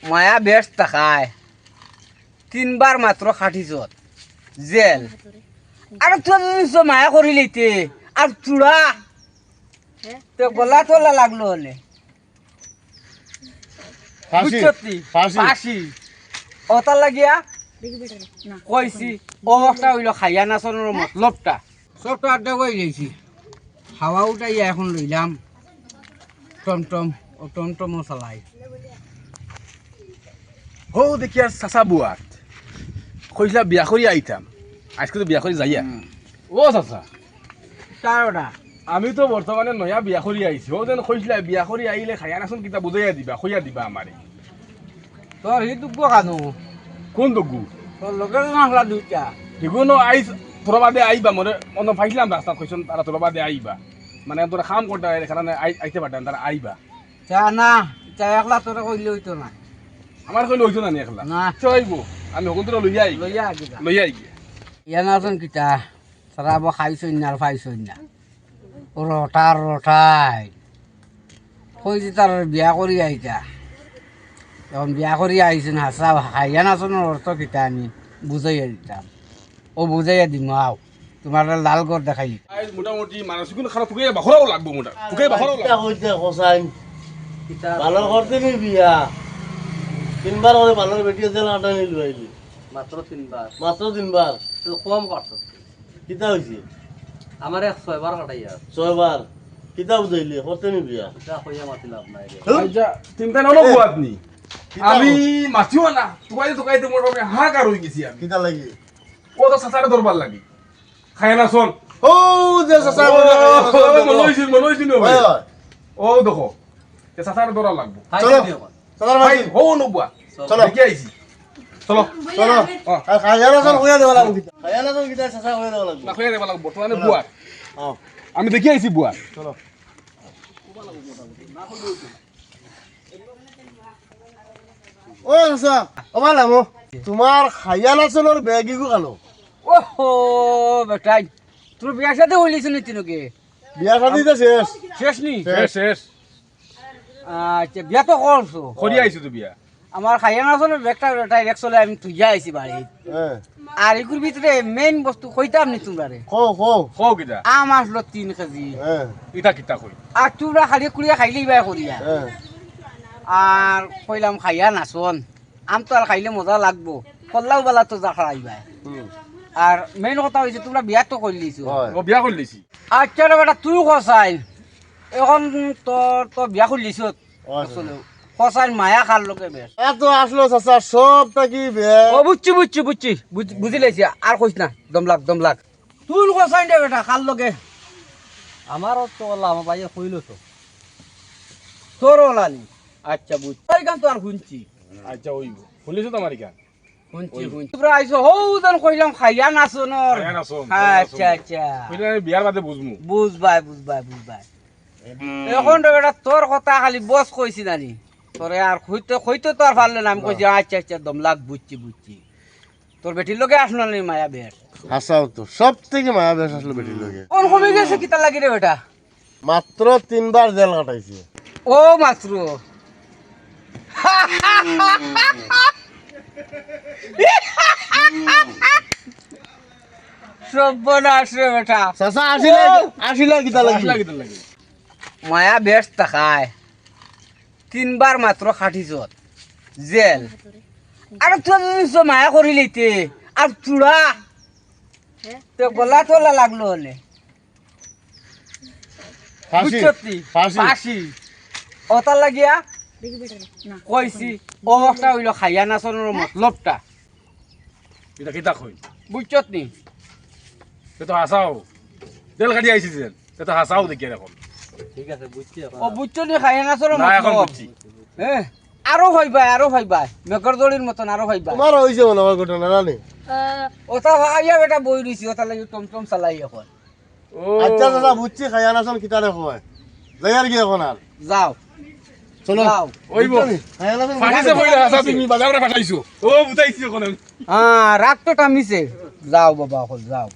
মায়া বেশ তাকায় তিনবার মাত্র খাটিছত জেল আর তুই মায়া করি লইতে আর চূড়া তো গলা তোলা লাগলো হলে ফাঁসি ওটার লাগিয়া কইছি অবস্থা হইল খাইয়া নাচনের মতলবটা সবটা আড্ডা করে গেছি হাওয়া উঠাইয়া এখন লইলাম টমটম ও টমটমও চালাই হো দেখি আর চাচা বুয়াত কইলা বিয়া করি আইতাম আজকে তো বিয়া করি যাইয়া ও চাচা তারটা আমি তো বর্তমানে নয়া বিয়া করি আইছি ও যেন কইলা বিয়া করি আইলে খাইয়া নাচন কিতা বুঝাইয়া দিবা কইয়া দিবা আমারে তোর হি দুঃখ কানো কোন দগু তোর লোকের নাহলা দুইটা এগুলো আইস তোর বাদে আইবা মনে মনে পাইছিলাম রাস্তা কইছন তারা তোর বাদে আইবা মানে তোরা কাম করতে এখানে আইতে পারতেন তারা আইবা চা না চা একলা তোরা কইলে হইতো না আমার কইলে হইতো না নি একলা না চইব আমি হকুন তোরা লইয়া আই লইয়া আগিলা লইয়া আই গিয়া ইয়ান আছেন কিতা সারাব খাইছই না আর ফাইছই না রটার রটাই কই যে তার বিয়া করি আইতা এখন বিয়া করি আইছেন হাসা খাইয়া নাচনের অর্থ কিতা আমি বুঝাইয়া দিতাম ও বুঝাইয়া দিম আও তোমার লাল গড় দেখাই আইজ মোটামুটি মানসিক খারাপ ফুকে বাখরাও লাগবো মোটা ফুকে বাখরাও লাগবো হইতে কোসাইন ভালো করতে নি বিয়া তিনবার করে ভালোর বেটি জেল আটা নিলু আইলি মাত্র মাত্র তিনবার তো কম করছ কিতা হইছে আমার 6 বার কাটাইয়া 6 বার কিতা বুঝাইলি করতে নি বিয়া যা কইয়া মাতি লাভ নাই রে আচ্ছা চিন্তা নলো বুয়াতনি আমি মাছিও না তুকাইতে মোটামুটি হাহাকার হই গেছি আমি কিতা লাগি ও তো সাসারে দরবার লাগি খায় না শোন ও যে সাসা মনোইছিল ও দেখো এ সাসারে দরবার লাগবো চলো চলো ভাই ভাই হো নবুয়া চলো। দেখি আইছি চলো চলো আর খায়ানা সব হইয়া দেওয়া লাগবে খায়ানা সব কিতা সাসা হইয়া দেওয়া লাগবে না খাইয়া দেবা লাগবো বর্তমানে বুয়া হ্যাঁ আমি দেখি আইছি বুয়া চলো ও সাসা ও মালামো তোমার খায়ানা চলোর ব্যাগি গো কালো ওহো বেটাই তোর বিয়া সাথে হইলিছ নি তিনকে বিয়া শাদি তো শেষ শেষ নি শেষ আচ্ছা বিয়া তো করছো করি আইছি তো বিয়া আমার খাইয়া নাচনের ব্যাগটা ডাইরেক্ট চলে আমি তুইয়া আইছি বাড়ি হ্যাঁ আর এগুর ভিতরে মেইন বস্তু কইতাম নি তোমরা কও কও কিটা আম আসলো 3 কেজি হ্যাঁ ইটা কিটা কই আর তোমরা খালি কুড়িয়া খাইলেই বাই করিয়া হ্যাঁ আর কইলাম খাইয়া নাচন আম তো আর খাইলে মজা লাগবো কল্লাও বেলা তো যা খাইবাই আর মেইন কথা হয়েছে তোমরা বিয়া তো করলিছো হয় ও বিয়া করলিছি আচ্ছা রে বেটা তুই কসাই এখন তোর বিয়া করলিছ আসলে কসাই মায়া খার লোকে বেশ এত আসলো চাচা সব থাকি বিয়া ও বুঝছি বুঝি লাইছি আর কইস না দম লাগ তুই কসাই দে বেটা খার লোকে আমারও তো ওলা আমার ভাইয়া কইল তো তোর ওলানি আচ্ছা বুঝ ওই গান তো আর শুনছি আচ্ছা ওইব শুনিছো তো আমার ইকা শুনছি তোমরা আইছো হৌ যেন কইলাম খাইয়া নাচনর খাইয়া নাচন, আচ্ছা কইলে আমি বিয়ার বাদে বুঝমু বুঝবাই এখন তো বেটা তোর কথা খালি বস কইছি নানি তোরে আর কইতে তো আর পারলে না আমি কইছি আচ্ছা দম লাগ বুঝছি তোর বেটির লোকে আসলো না মায়া বেশ হাসাও তো সব থেকে মায়া বেশ আসলো বেটির লগে কোন কমে গেছে কিতা লাগি রে বেটা মাত্র তিনবার জেল কাটাইছে ও মাত্র সর্বনাশ রে বেটা চাচা আসিলা কিতা লাগি কিটা লাগে মায়া বেশ তাকায় তিনবার মাত্র খাটিছত জেল আর তুই মায়া করি লইতে আর চূড়া তো গলা তোলা লাগলো হলে ফাঁসি ওটার লাগিয়া কইছি অবস্থা হইল খাইয়া নাচনের মতলবটা এটা কিটা কই বুঝছত নি সে তো হাসাও জেল কাটি আইছি জেল সে তো হাসাও দেখি এখন ও বুঝছো নি খাইয়া নাচনের না এখন মতলব বুঝছি হ্যাঁ আরো ভাইবাই মেকর দড়ির মতন আরো ভাইবাই তোমার হইছে মনে হয় ঘটনা না নি ওটা ভাইয়া বেটা বই রইছি ওটা লাগি টমটম চালাই এখন ও আচ্ছা চাচা বুঝছি খায়ানা সব কিতা রে কয় যাই আর কি এখন আর যাও চলো যাও ওইব খায়ানা সব ফাটিছে বইলা হাসা তুমি বাজারে পাঠাইছো ও বুঝাইছি এখন আমি হ্যাঁ রাগ তো টামিছে যাও বাবা এখন যাও